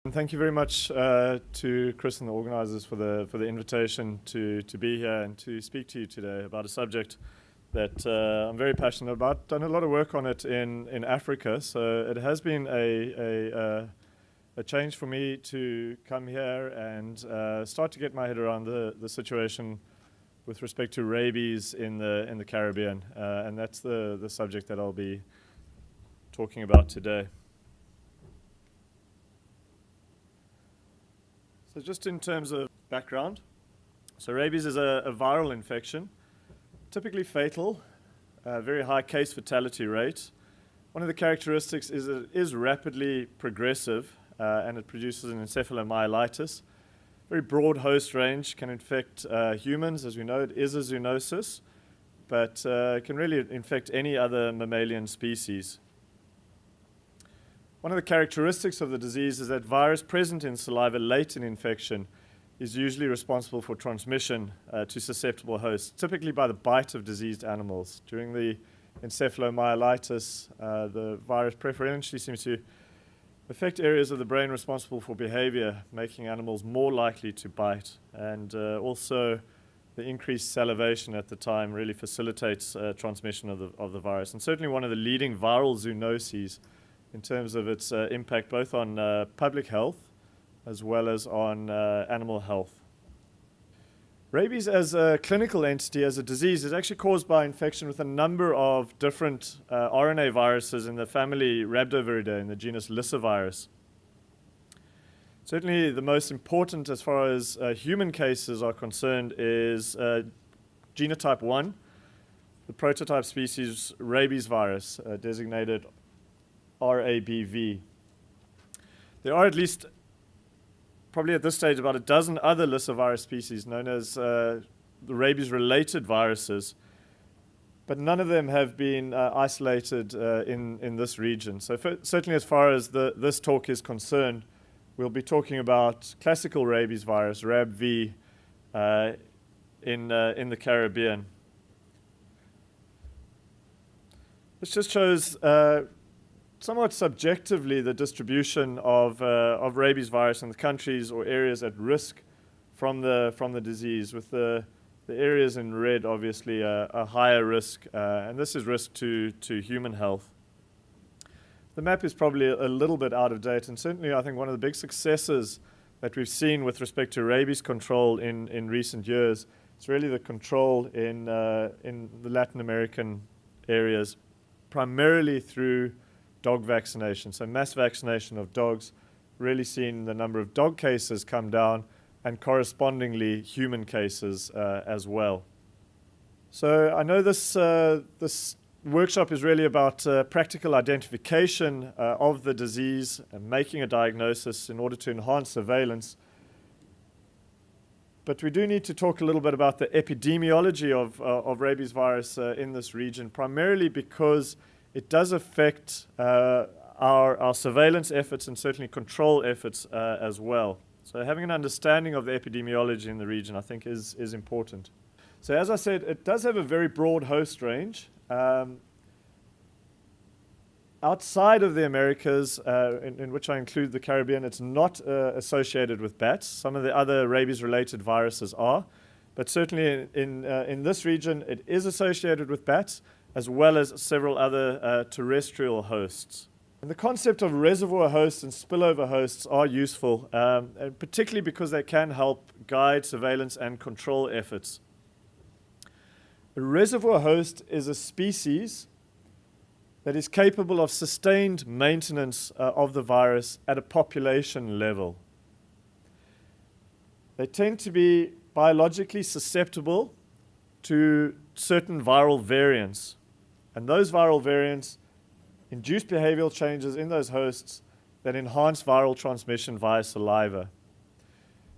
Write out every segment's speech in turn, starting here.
And thank you very much to Chris and the organisers for the invitation to be here and to speak to you today about a subject that I'm very passionate about. Done a lot of work on it in Africa, so it has been a change for me to come here and start to get my head around the situation with respect to rabies in the Caribbean, and that's the subject that I'll be talking about today. So just in terms of background, so rabies is a viral infection, typically fatal, very high case fatality rate. One of the characteristics is that it is rapidly progressive and it produces an encephalomyelitis. Very broad host range, can infect humans. As we know, it is a zoonosis, but it can really infect any other mammalian species. One of the characteristics of the disease is that virus present in saliva late in infection is usually responsible for transmission to susceptible hosts, typically by the bite of diseased animals. During the encephalomyelitis, the virus preferentially seems to affect areas of the brain responsible for behavior, making animals more likely to bite. And also, the increased salivation at the time really facilitates transmission of the virus. And certainly one of the leading viral zoonoses in terms of its impact both on public health as well as on animal health. Rabies as a clinical entity, as a disease, is actually caused by infection with a number of different RNA viruses in the family Rhabdoviridae in the genus Lyssavirus. Certainly the most important as far as human cases are concerned is genotype 1, the prototype species rabies virus, designated RABV. There are at least, probably at this stage, about a dozen other Lyssavirus species known as the rabies-related viruses, but none of them have been isolated in this region. So certainly as far as this talk is concerned, we'll be talking about classical rabies virus, RABV, in the Caribbean. This just shows somewhat subjectively the distribution of rabies virus in the countries or areas at risk from the disease, with the areas in red obviously a higher risk, and this is risk to human health. The map is probably a little bit out of date, and certainly I think one of the big successes that we've seen with respect to rabies control in recent years is really the control in the Latin American areas, primarily through dog vaccination. So mass vaccination of dogs, really seeing the number of dog cases come down and correspondingly human cases as well. So I know this workshop is really about practical identification of the disease and making a diagnosis in order to enhance surveillance. But we do need to talk a little bit about the epidemiology of rabies virus in this region, primarily because it does affect our surveillance efforts and certainly control efforts as well. So having an understanding of the epidemiology in the region, I think, is important. So as I said, it does have a very broad host range. Outside of the Americas, in which I include the Caribbean, it's not associated with bats. Some of the other rabies-related viruses are. But certainly in this region, it is associated with bats, as well as several other terrestrial hosts. And the concept of reservoir hosts and spillover hosts are useful, and particularly because they can help guide surveillance and control efforts. A reservoir host is a species that is capable of sustained maintenance of the virus at a population level. They tend to be biologically susceptible to certain viral variants. And those viral variants induce behavioral changes in those hosts that enhance viral transmission via saliva.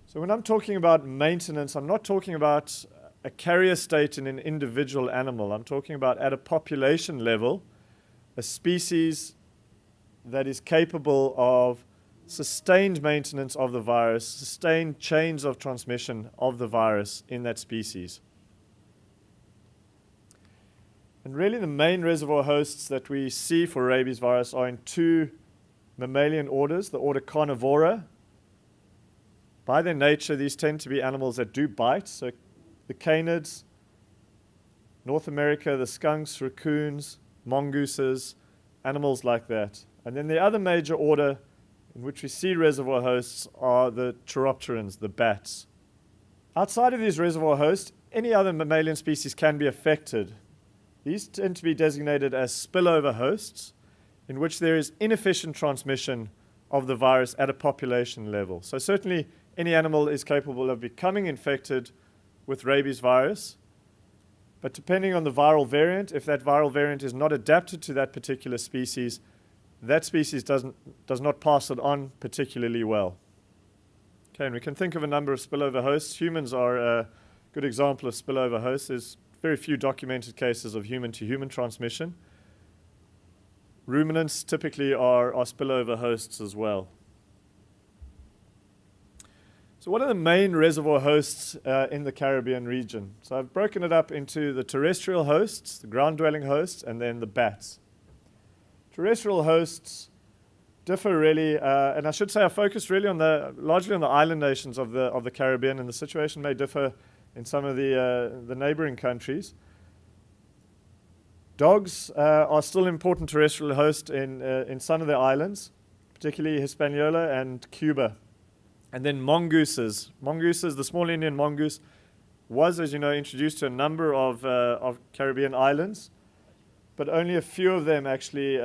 So when I'm talking about maintenance, I'm not talking about a carrier state in an individual animal. I'm talking about at a population level, a species that is capable of sustained maintenance of the virus, sustained chains of transmission of the virus in that species. And really the main reservoir hosts that we see for rabies virus are in two mammalian orders, the order Carnivora By their nature, these tend to be animals that do bite. So the canids, North America, the skunks, raccoons, mongooses, animals like that. And then the other major order in which we see reservoir hosts are the chiropterans, the bats. Outside of these reservoir hosts, any other mammalian species can be affected. These tend to be designated as spillover hosts, in which there is inefficient transmission of the virus at a population level. So certainly any animal is capable of becoming infected with rabies virus, but depending on the viral variant, if that viral variant is not adapted to that particular species, that species does not pass it on particularly well. Okay, and we can think of a number of spillover hosts. Humans are a good example of spillover hosts. There's very few documented cases of human-to-human transmission. Ruminants typically are spillover hosts as well. So what are the main reservoir hosts in the Caribbean region? So I've broken it up into the terrestrial hosts, the ground-dwelling hosts, and then the bats. Terrestrial hosts differ really, and I should say I focus really largely on the island nations of the Caribbean, and the situation may differ in some of the neighboring countries. Dogs are still important terrestrial hosts in some of the islands, particularly Hispaniola and Cuba. And then mongooses. Mongooses, the small Indian mongoose, was, as you know, introduced to a number of Caribbean islands, but only a few of them actually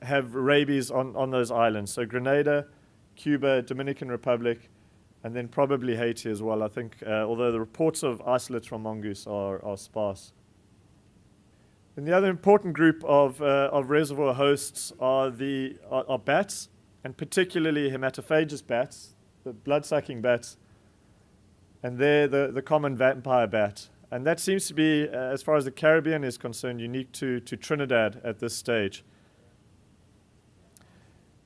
have rabies on those islands. So Grenada, Cuba, Dominican Republic, and then probably Haiti as well, I think, although the reports of isolates from mongoose are sparse. And the other important group of reservoir hosts are bats, and particularly hematophagous bats, the blood-sucking bats, and they're the common vampire bat. And that seems to be, as far as the Caribbean is concerned, unique to Trinidad at this stage.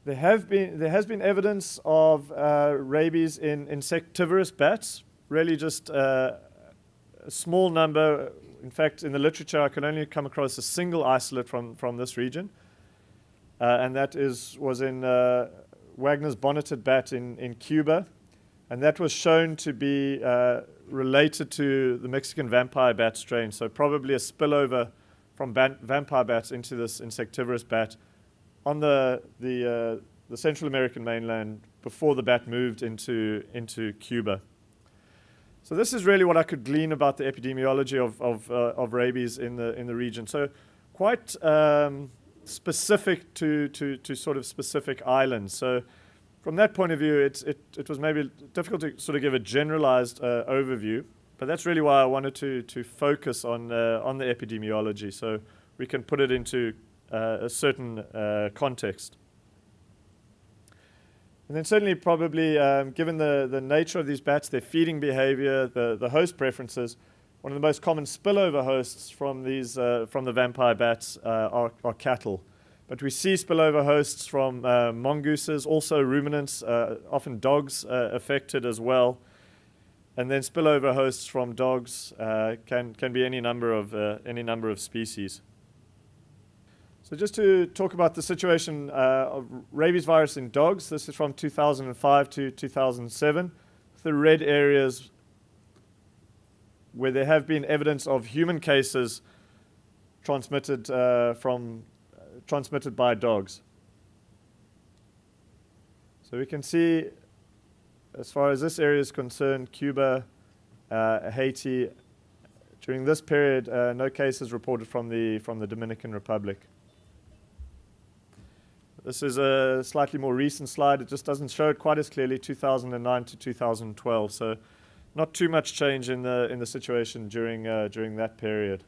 There has been evidence of rabies in insectivorous bats, really just a small number. In fact, in the literature, I could only come across a single isolate from this region, and that was in Wagner's bonneted bat in Cuba, and that was shown to be related to the Mexican vampire bat strain, so probably a spillover from vampire bats into this insectivorous bat on the Central American mainland before the bat moved into Cuba. So this is really what I could glean about the epidemiology of rabies in the region. So quite specific to sort of specific islands. So from that point of view, it was maybe difficult to sort of give a generalized overview, but that's really why I wanted to focus on the epidemiology, so we can put it into a certain context. And then certainly probably, given the nature of these bats, their feeding behavior, the host preferences, one of the most common spillover hosts from the vampire bats are cattle. But we see spillover hosts from mongooses, also ruminants, often dogs affected as well. And then spillover hosts from dogs can be any number of species. So just to talk about the situation of rabies virus in dogs, this is from 2005 to 2007. The red areas where there have been evidence of human cases transmitted by dogs. So we can see, as far as this area is concerned, Cuba, Haiti, during this period, no cases reported from the Dominican Republic. This is a slightly more recent slide. It just doesn't show it quite as clearly, 2009 to 2012. So not too much change in the situation during that period.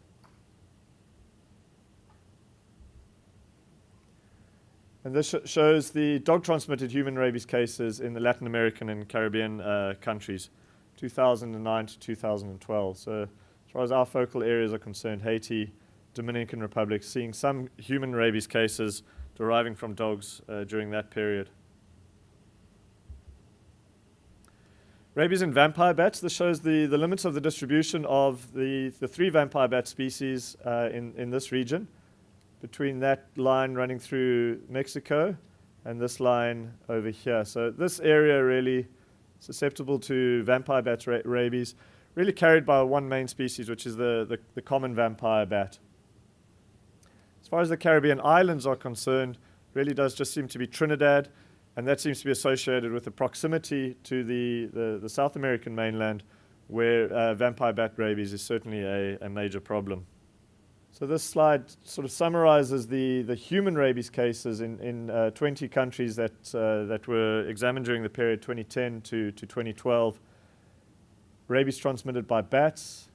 And this shows the dog-transmitted human rabies cases in the Latin American and Caribbean countries, 2009 to 2012. So as far as our focal areas are concerned, Haiti, Dominican Republic, seeing some human rabies cases deriving from dogs during that period. Rabies in vampire bats. This shows the limits of the distribution of the three vampire bat species in this region, between that line running through Mexico and this line over here. So this area really susceptible to vampire bat rabies, really carried by one main species, which is the common vampire bat. As far as the Caribbean islands are concerned, really does just seem to be Trinidad, and that seems to be associated with the proximity to the South American mainland, where vampire bat rabies is certainly a major problem. So this slide sort of summarizes the human rabies cases in 20 countries that were examined during the period 2010 to 2012. Rabies transmitted by bats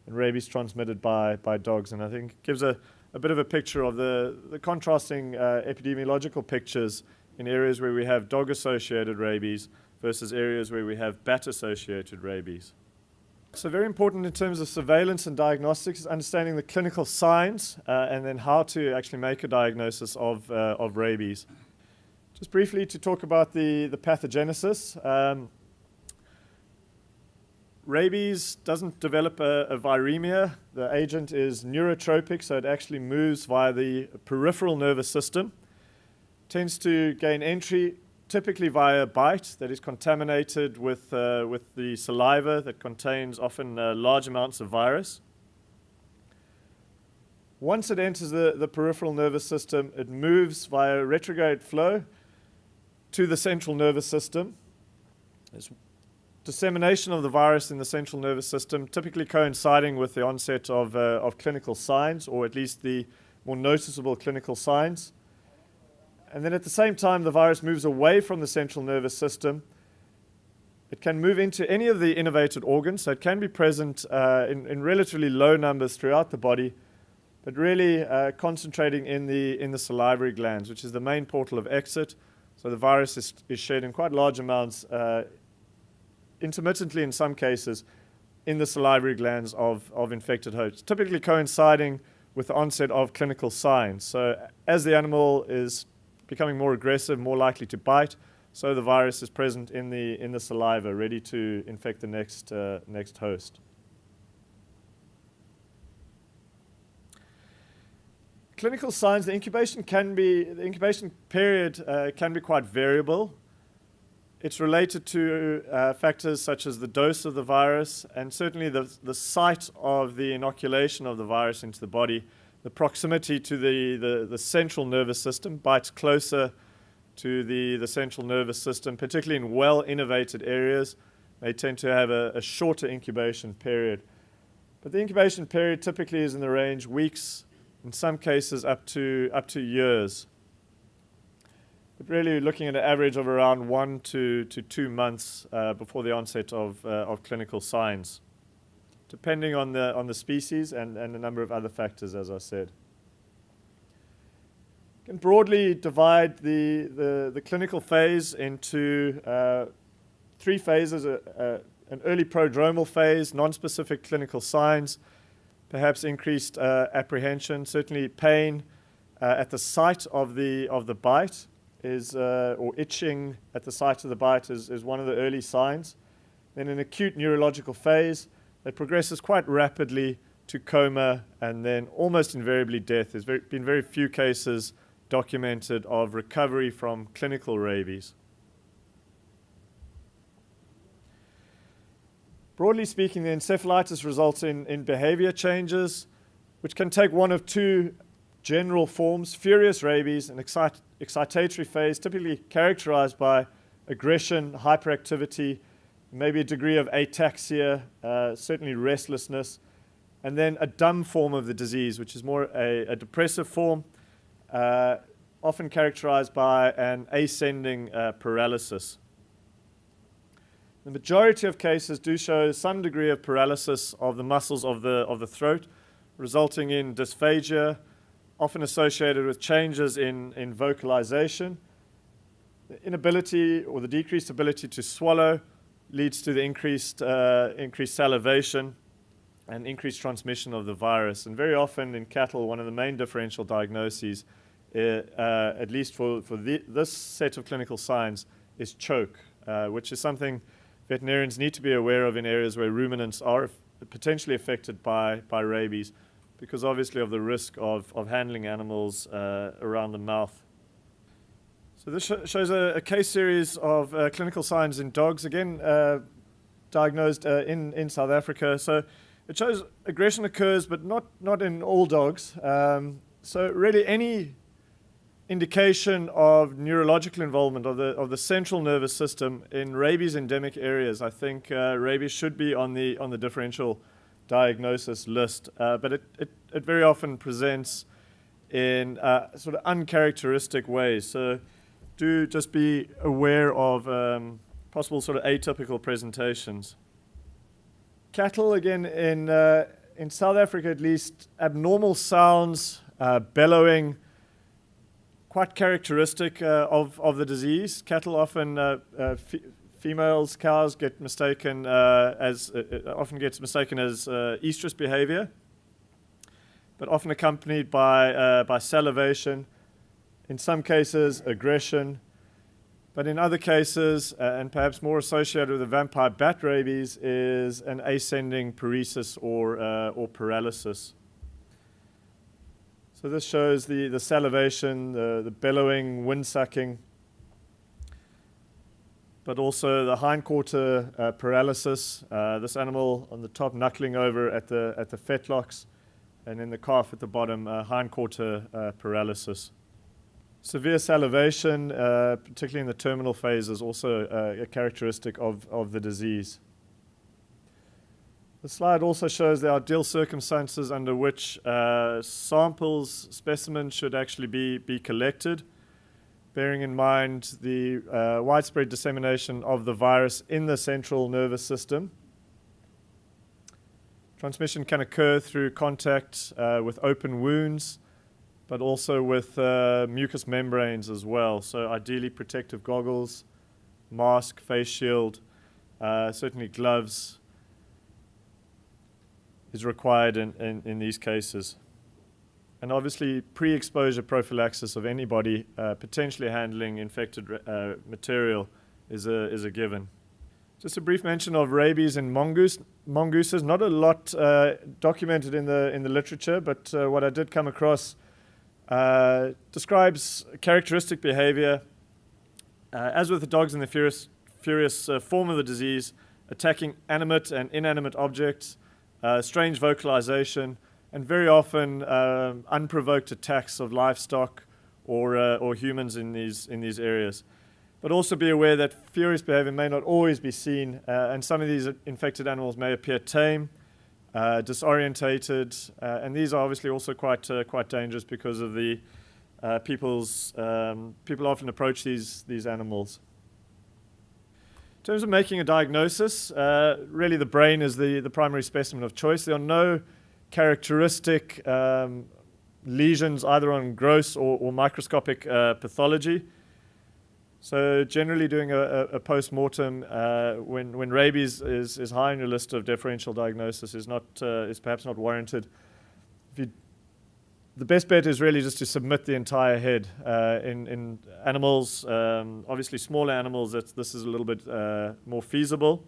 and rabies transmitted by dogs. And I think it gives a bit of a picture of the contrasting epidemiological pictures in areas where we have dog-associated rabies versus areas where we have bat-associated rabies. So very important in terms of surveillance and diagnostics is understanding the clinical signs and then how to actually make a diagnosis of rabies. Just briefly to talk about the pathogenesis. Rabies doesn't develop a viremia. The agent is neurotropic, so it actually moves via the peripheral nervous system. Tends to gain entry typically via a bite that is contaminated with the saliva that contains often large amounts of virus. Once it enters the peripheral nervous system, it moves via retrograde flow to the central nervous system. There's dissemination of the virus in the central nervous system, typically coinciding with the onset of clinical signs, or at least the more noticeable clinical signs. And then at the same time, the virus moves away from the central nervous system. It can move into any of the innervated organs, so it can be present in relatively low numbers throughout the body, but really concentrating in the salivary glands, which is the main portal of exit. So the virus is shed in quite large amounts, intermittently in some cases, in the salivary glands of infected hosts, typically coinciding with the onset of clinical signs. So as the animal is becoming more aggressive, more likely to bite, so the virus is present in the saliva, ready to infect the next host. Clinical signs: the incubation period can be quite variable. It's related to factors such as the dose of the virus and certainly the site of the inoculation of the virus into the body. The proximity to the central nervous system, bites closer to the central nervous system, particularly in well-innervated areas, they tend to have a shorter incubation period. But the incubation period typically is in the range weeks, in some cases up to years. But really looking at an average of around 1 to 2 months before the onset of clinical signs, depending on the species and a number of other factors, as I said. You can broadly divide the clinical phase into 3 phases: an early prodromal phase, non-specific clinical signs, perhaps increased apprehension, certainly pain at the site of the bite or itching at the site of the bite is one of the early signs. Then an acute neurological phase that progresses quite rapidly to coma and then almost invariably death. There's been very few cases documented of recovery from clinical rabies. Broadly speaking, the encephalitis results in behavior changes, which can take one of 2 general forms: furious rabies, an excitatory phase, typically characterized by aggression, hyperactivity, maybe a degree of ataxia, certainly restlessness, and then a dumb form of the disease, which is more a depressive form, often characterized by an ascending paralysis. The majority of cases do show some degree of paralysis of the muscles of the throat, resulting in dysphagia, often associated with changes in vocalization. The inability or the decreased ability to swallow leads to the increased salivation and increased transmission of the virus. And very often in cattle, one of the main differential diagnoses, at least for this set of clinical signs, is choke, which is something veterinarians need to be aware of in areas where ruminants are potentially affected by rabies, because obviously of the risk of handling animals around the mouth. So this shows a case series of clinical signs in dogs, again diagnosed in South Africa. So it shows aggression occurs, but not in all dogs. So really any indication of neurological involvement of the central nervous system in rabies endemic areas, I think rabies should be on the differential diagnosis list. But it very often presents in sort of uncharacteristic ways. So do just be aware of possible sort of atypical presentations. Cattle, again, in South Africa at least, abnormal sounds, bellowing, quite characteristic of the disease. Cattle often, females, cows get mistaken often gets mistaken as estrus behavior, but often accompanied by salivation, in some cases aggression, but in other cases, and perhaps more associated with the vampire bat rabies, is an ascending paresis or paralysis. So this shows the salivation, the bellowing, wind-sucking, but also the hindquarter paralysis. This animal on the top knuckling over at the fetlocks, and in the calf at the bottom, hindquarter paralysis. Severe salivation, particularly in the terminal phase, is also a characteristic of the disease. The slide also shows the ideal circumstances under which specimens should actually be collected, bearing in mind the widespread dissemination of the virus in the central nervous system. Transmission can occur through contact with open wounds, but also with mucous membranes as well. So ideally protective goggles, mask, face shield, certainly gloves is required in these cases. And obviously pre-exposure prophylaxis of anybody potentially handling infected material is a given. Just a brief mention of rabies in mongooses. Not a lot documented in the literature, but what I did come across describes characteristic behavior, as with the dogs in the furious form of the disease, attacking animate and inanimate objects, strange vocalization, and very often unprovoked attacks of livestock or humans in these areas. But also be aware that furious behavior may not always be seen, and some of these infected animals may appear tame, disorientated, and these are obviously also quite dangerous because of the people often approach these animals. In terms of making a diagnosis, really the brain is the primary specimen of choice. There are no characteristic lesions either on gross or microscopic pathology. So generally doing a post-mortem when rabies is high on your list of differential diagnosis is perhaps not warranted. The best bet is really just to submit the entire head. In animals, obviously smaller animals, this is a little bit more feasible.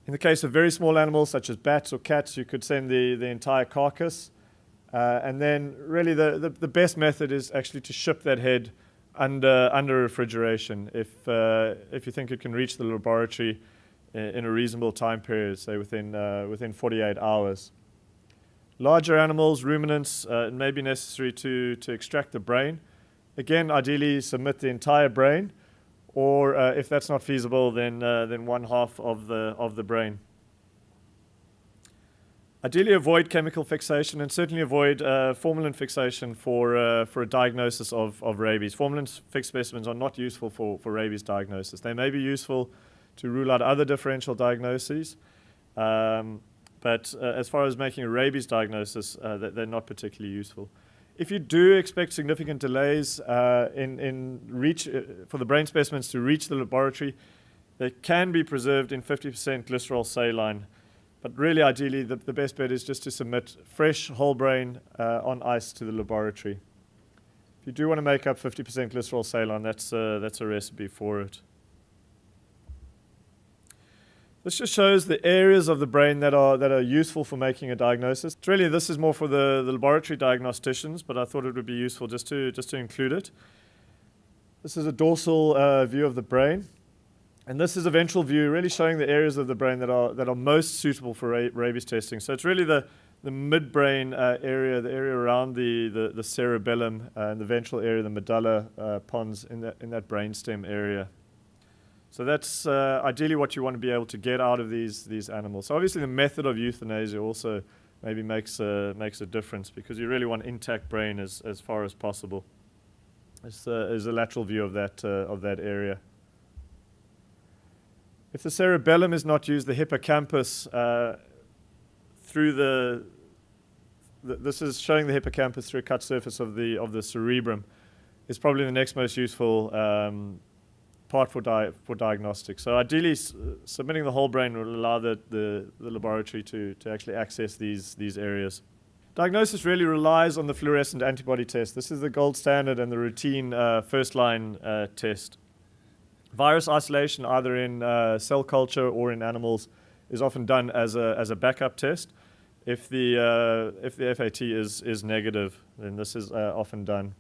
In the case of very small animals such as bats or cats, you could send the entire carcass. And then really the best method is actually to ship that head under refrigeration if you think it can reach the laboratory in a reasonable time period, say within 48 hours. Larger animals, ruminants, it may be necessary to extract the brain. Again, ideally submit the entire brain, or if that's not feasible, then one half of the brain. Ideally avoid chemical fixation and certainly avoid formalin fixation for a diagnosis of rabies. Formalin-fixed specimens are not useful for rabies diagnosis. They may be useful to rule out other differential diagnoses, but as far as making a rabies diagnosis, they're not particularly useful. If you do expect significant delays for the brain specimens to reach the laboratory, they can be preserved in 50% glycerol saline. But really, ideally, the best bet is just to submit fresh whole brain on ice to the laboratory. If you do want to make up 50% glycerol saline, that's a recipe for it. This just shows the areas of the brain that are useful for making a diagnosis. Really, this is more for the laboratory diagnosticians, but I thought it would be useful just to include it. This is a dorsal view of the brain, and this is a ventral view, really showing the areas of the brain that are most suitable for rabies testing. So it's really the midbrain area, the area around the cerebellum, and the ventral area, the medulla pons in that brainstem area. So that's ideally what you want to be able to get out of these animals. So obviously the method of euthanasia also maybe makes a difference, because you really want intact brain as far as possible. It's a lateral view of that area. If the cerebellum is not used, the hippocampus this is showing the hippocampus through a cut surface of the cerebrum, is probably the next most useful part for diagnostics. So ideally, submitting the whole brain will allow the laboratory to actually access these areas. Diagnosis really relies on the fluorescent antibody test. This is the gold standard and the routine first-line test. Virus isolation, either in cell culture or in animals, is often done as a backup test. If the FAT is negative, then this is often done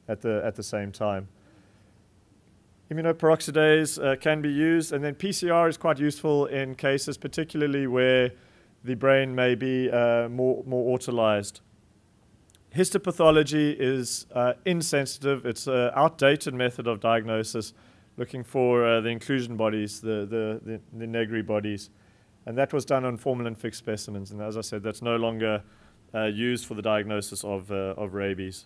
at the same time. Immunoperoxidase can be used, and then PCR is quite useful in cases particularly where the brain may be more autolyzed. Histopathology is insensitive. It's an outdated method of diagnosis, looking for the inclusion bodies, the Negri bodies, and that was done on formalin-fixed specimens. And as I said, that's no longer used for the diagnosis of rabies.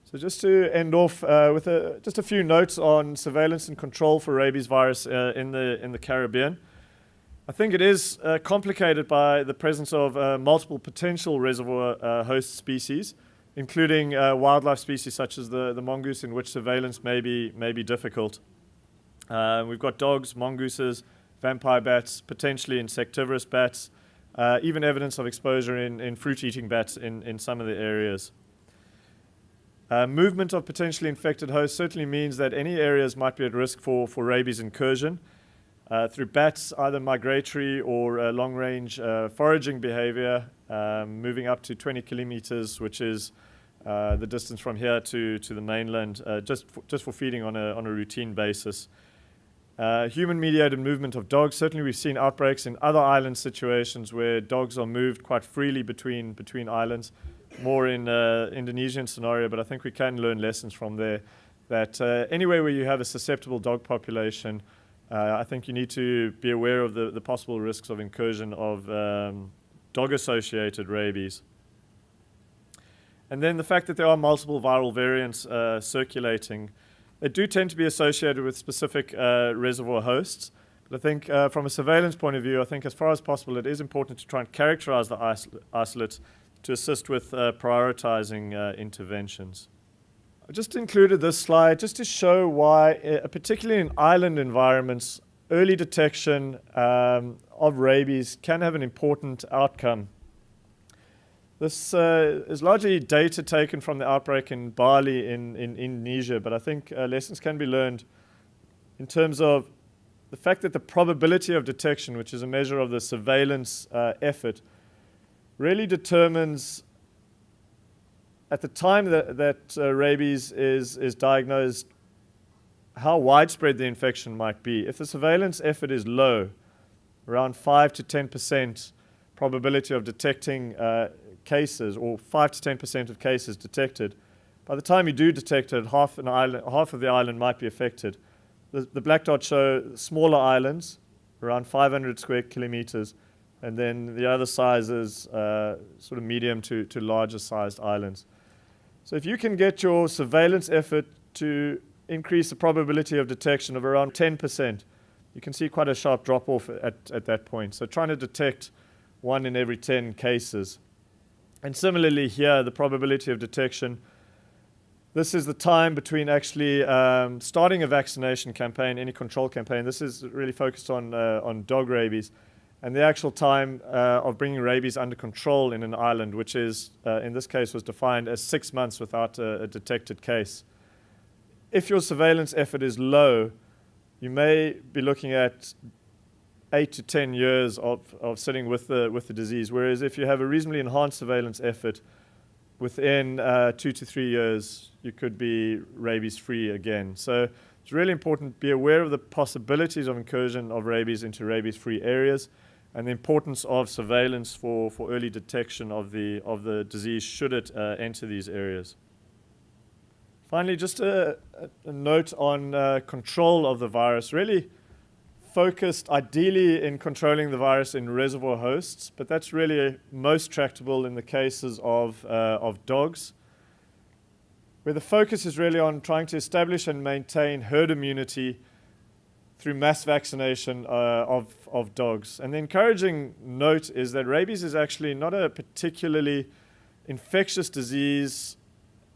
So just to end off with just a few notes on surveillance and control for rabies virus in the Caribbean. I think it is complicated by the presence of multiple potential reservoir host species, including wildlife species such as the mongoose, in which surveillance may be difficult. We've got dogs, mongooses, vampire bats, potentially insectivorous bats, even evidence of exposure in fruit-eating bats in some of the areas. Movement of potentially infected hosts certainly means that any areas might be at risk for rabies incursion through bats, either migratory or long-range foraging behavior, moving up to 20 kilometers, which is the distance from here to the mainland, just for feeding on a routine basis. Human-mediated movement of dogs. Certainly we've seen outbreaks in other island situations where dogs are moved quite freely between islands, more in Indonesian scenario, but I think we can learn lessons from there, that anywhere where you have a susceptible dog population, I think you need to be aware of the possible risks of incursion of dog-associated rabies. And then the fact that there are multiple viral variants circulating, they do tend to be associated with specific reservoir hosts. But I think from a surveillance point of view, I think as far as possible, it is important to try and characterize the isolates to assist with prioritizing interventions. I just included this slide just to show why, particularly in island environments, early detection of rabies can have an important outcome. This is largely data taken from the outbreak in Bali in Indonesia, but I think lessons can be learned in terms of the fact that the probability of detection, which is a measure of the surveillance effort, really determines at the time that rabies is diagnosed how widespread the infection might be. If the surveillance effort is low, around 5 to 10% probability of detecting cases, or 5 to 10% of cases detected, by the time you do detect it, half of the island might be affected. The black dots show smaller islands, around 500 square kilometers, and then the other sizes, sort of medium to larger sized islands. So if you can get your surveillance effort to increase the probability of detection of around 10%, you can see quite a sharp drop off at that point. So trying to detect 1 in every 10 cases. And similarly here, the probability of detection, this is the time between actually starting a vaccination campaign, any control campaign. This is really focused on dog rabies, and the actual time of bringing rabies under control in an island, which is, in this case, was defined as 6 months without a detected case. If your surveillance effort is low, you may be looking at 8 to 10 years of sitting with the disease, whereas if you have a reasonably enhanced surveillance effort, within 2 to 3 years, you could be rabies-free again. So it's really important to be aware of the possibilities of incursion of rabies into rabies-free areas, and the importance of surveillance for early detection of the disease should it enter these areas. Finally, just a note on control of the virus, really focused ideally in controlling the virus in reservoir hosts, but that's really most tractable in the cases of dogs, where the focus is really on trying to establish and maintain herd immunity through mass vaccination of dogs. And the encouraging note is that rabies is actually not a particularly infectious disease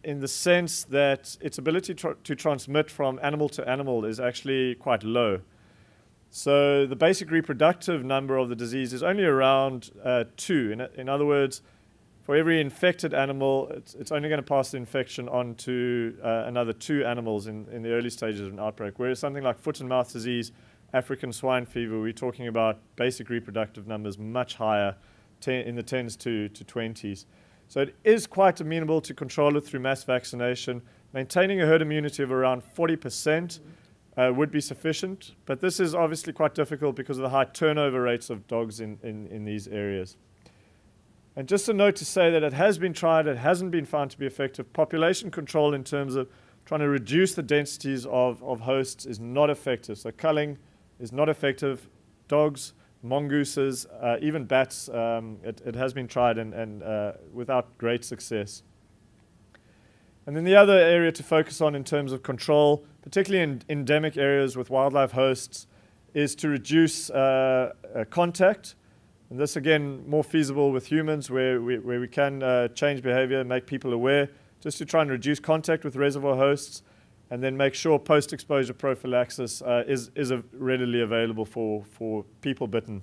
in the sense that its ability to transmit from animal to animal is actually quite low. So the basic reproductive number of the disease is only around 2. In other words, for every infected animal, it's only going to pass the infection on to another 2 animals in the early stages of an outbreak. Whereas something like foot and mouth disease, African swine fever, we're talking about basic reproductive numbers much higher, in the 10s to 20s. So it is quite amenable to control it through mass vaccination. Maintaining a herd immunity of around 40% would be sufficient, but this is obviously quite difficult because of the high turnover rates of dogs in these areas. And just a note to say that it has been tried, it hasn't been found to be effective. Population control in terms of trying to reduce the densities of hosts is not effective. So culling is not effective. Dogs, mongooses, even bats, it has been tried and without great success. And then the other area to focus on in terms of control, particularly in endemic areas with wildlife hosts, is to reduce contact. And this, again, more feasible with humans where we can change behavior, make people aware, just to try and reduce contact with reservoir hosts, and then make sure post-exposure prophylaxis is readily available for people bitten.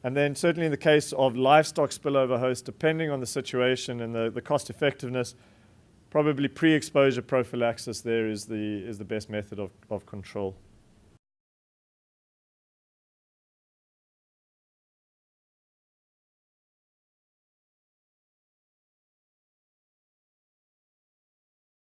And then certainly in the case of livestock spillover hosts, depending on the situation and the cost effectiveness, probably pre-exposure prophylaxis there is the best method of control.